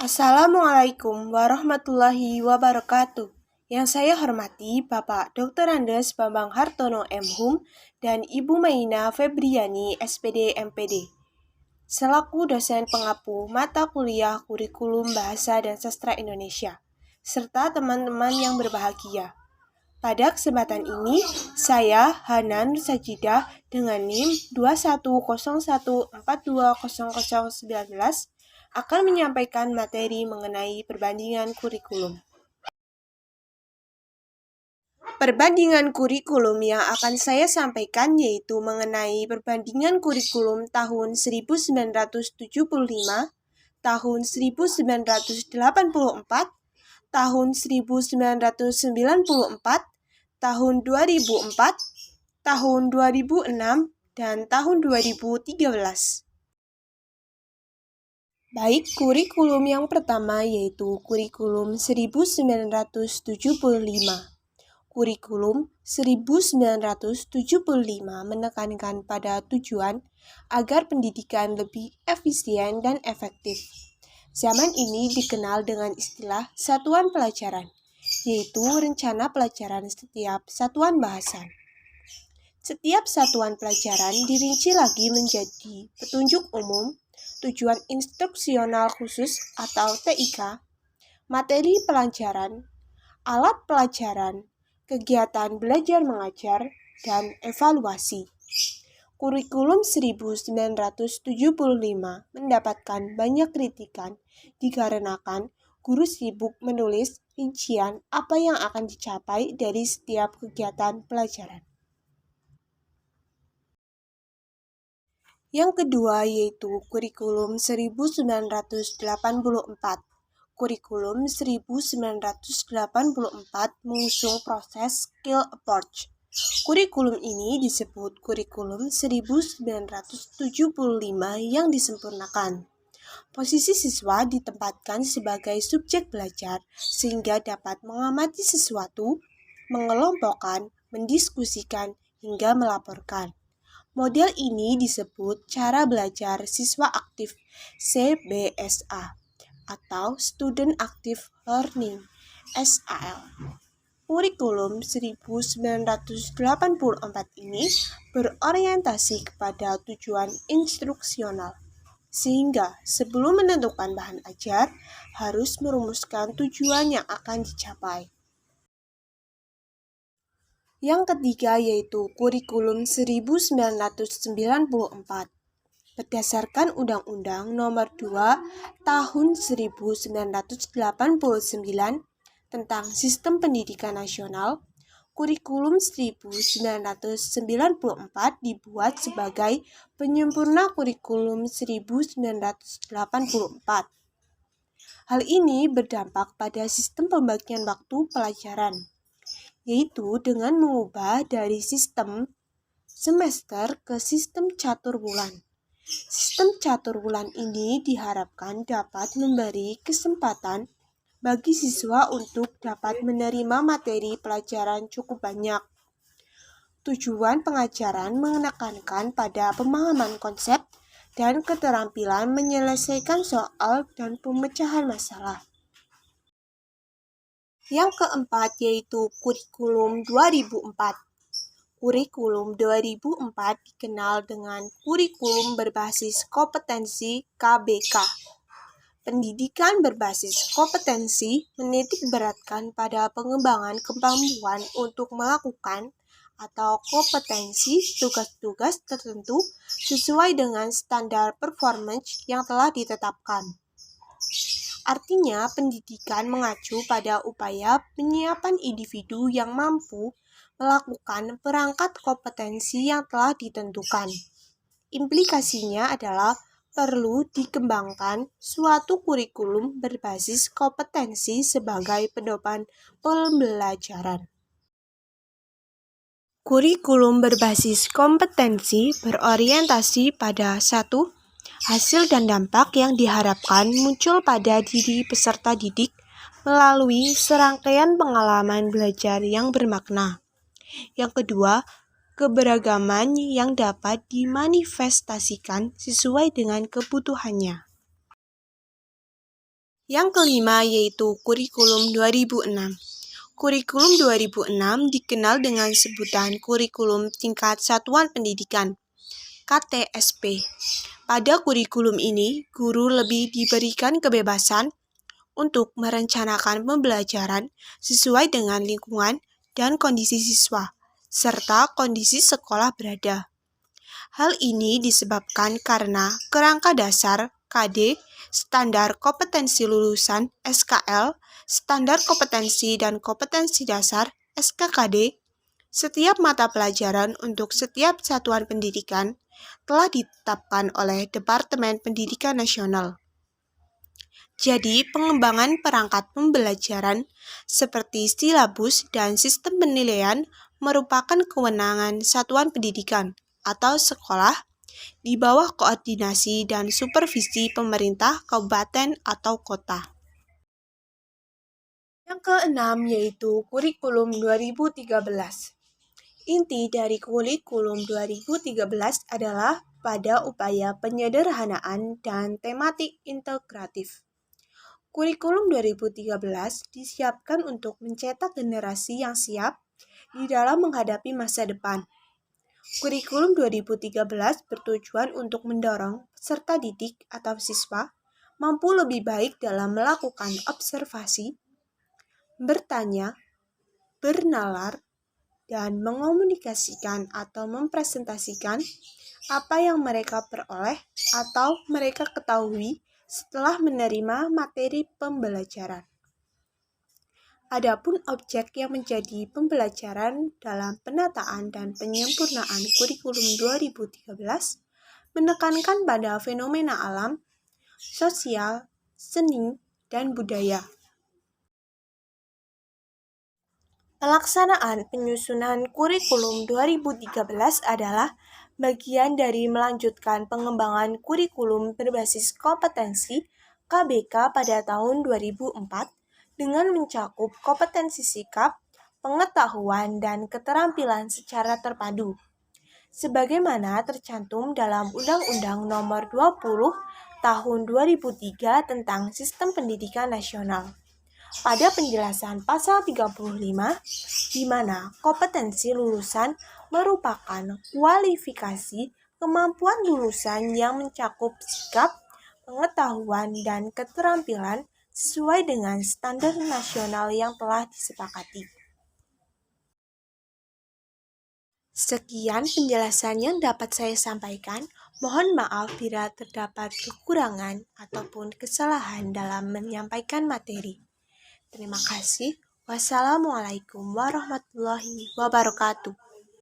Assalamualaikum warahmatullahi wabarakatuh. Yang saya hormati Bapak Dr. Andes Bambang Hartono MHum dan Ibu Maina Febriani SPD MPD. Selaku dosen pengapu mata kuliah kurikulum Bahasa dan Sastra Indonesia, serta teman-teman yang berbahagia. Pada kesempatan ini, saya Hanan Sajidah dengan NIM 2101420019 akan menyampaikan materi mengenai perbandingan kurikulum. Perbandingan kurikulum yang akan saya sampaikan yaitu mengenai perbandingan kurikulum tahun 1975, tahun 1984, tahun 1994, tahun 2004, tahun 2006, dan tahun 2013. Baik, kurikulum yang pertama yaitu kurikulum 1975. Kurikulum 1975 menekankan pada tujuan agar pendidikan lebih efisien dan efektif. Zaman ini dikenal dengan istilah satuan pelajaran, yaitu rencana pelajaran setiap satuan bahasa. Setiap satuan pelajaran dirinci lagi menjadi petunjuk umum, tujuan instruksional khusus atau TIK, materi pelajaran, alat pelajaran, kegiatan belajar mengajar, dan evaluasi. Kurikulum 1975 mendapatkan banyak kritikan dikarenakan guru sibuk menulis rincian apa yang akan dicapai dari setiap kegiatan pelajaran. Yang kedua yaitu kurikulum 1984. Kurikulum 1984 mengusung proses skill approach. Kurikulum ini disebut kurikulum 1975 yang disempurnakan. Posisi siswa ditempatkan sebagai subjek belajar sehingga dapat mengamati sesuatu, mengelompokkan, mendiskusikan, hingga melaporkan. Model ini disebut cara belajar siswa aktif CBSA atau Student Active Learning SAL. Kurikulum 1984 ini berorientasi kepada tujuan instruksional, sehingga sebelum menentukan bahan ajar harus merumuskan tujuan yang akan dicapai. Yang ketiga yaitu kurikulum 1994. Berdasarkan Undang-Undang Nomor 2 Tahun 1989 tentang Sistem Pendidikan Nasional, kurikulum 1994 dibuat sebagai penyempurna kurikulum 1984. Hal ini berdampak pada sistem pembagian waktu pelajaran, yaitu dengan mengubah dari sistem semester ke sistem catur bulan. Sistem catur bulan ini diharapkan dapat memberi kesempatan bagi siswa untuk dapat menerima materi pelajaran cukup banyak. Tujuan pengajaran menekankan pada pemahaman konsep dan keterampilan menyelesaikan soal dan pemecahan masalah. Yang keempat yaitu kurikulum 2004. Kurikulum 2004 dikenal dengan kurikulum berbasis kompetensi KBK. Pendidikan berbasis kompetensi menitikberatkan pada pengembangan kemampuan untuk melakukan atau kompetensi tugas-tugas tertentu sesuai dengan standar performance yang telah ditetapkan. Artinya, pendidikan mengacu pada upaya penyiapan individu yang mampu melakukan perangkat kompetensi yang telah ditentukan. Implikasinya adalah perlu dikembangkan suatu kurikulum berbasis kompetensi sebagai pedoman pembelajaran. Kurikulum berbasis kompetensi berorientasi pada 1. Hasil dan dampak yang diharapkan muncul pada diri peserta didik melalui serangkaian pengalaman belajar yang bermakna. Yang kedua, keberagaman yang dapat dimanifestasikan sesuai dengan kebutuhannya. Yang kelima yaitu Kurikulum 2006. Kurikulum 2006 dikenal dengan sebutan Kurikulum Tingkat Satuan Pendidikan, KTSP. Pada kurikulum ini, guru lebih diberikan kebebasan untuk merencanakan pembelajaran sesuai dengan lingkungan dan kondisi siswa, serta kondisi sekolah berada. Hal ini disebabkan karena kerangka dasar KD, standar kompetensi lulusan SKL, standar kompetensi dan kompetensi dasar SKKD, setiap mata pelajaran untuk setiap satuan pendidikan telah ditetapkan oleh Departemen Pendidikan Nasional. Jadi, pengembangan perangkat pembelajaran seperti silabus dan sistem penilaian merupakan kewenangan satuan pendidikan atau sekolah di bawah koordinasi dan supervisi pemerintah kabupaten atau kota. Yang keenam yaitu Kurikulum 2013. Inti dari Kurikulum 2013 adalah pada upaya penyederhanaan dan tematik integratif. Kurikulum 2013 disiapkan untuk mencetak generasi yang siap di dalam menghadapi masa depan. Kurikulum 2013 bertujuan untuk mendorong peserta didik atau siswa mampu lebih baik dalam melakukan observasi, bertanya, bernalar, dan mengomunikasikan atau mempresentasikan apa yang mereka peroleh atau mereka ketahui setelah menerima materi pembelajaran. Adapun objek yang menjadi pembelajaran dalam penataan dan penyempurnaan Kurikulum 2013 menekankan pada fenomena alam, sosial, seni, dan budaya. Pelaksanaan penyusunan Kurikulum 2013 adalah bagian dari melanjutkan pengembangan kurikulum berbasis kompetensi KBK pada tahun 2004 dengan mencakup kompetensi sikap, pengetahuan, dan keterampilan secara terpadu. Sebagaimana tercantum dalam Undang-Undang Nomor 20 Tahun 2003 tentang Sistem Pendidikan Nasional. Pada penjelasan pasal 35, di mana kompetensi lulusan merupakan kualifikasi kemampuan lulusan yang mencakup sikap, pengetahuan, dan keterampilan sesuai dengan standar nasional yang telah disepakati. Sekian penjelasan yang dapat saya sampaikan. Mohon maaf bila terdapat kekurangan ataupun kesalahan dalam menyampaikan materi. Terima kasih. Wassalamualaikum warahmatullahi wabarakatuh.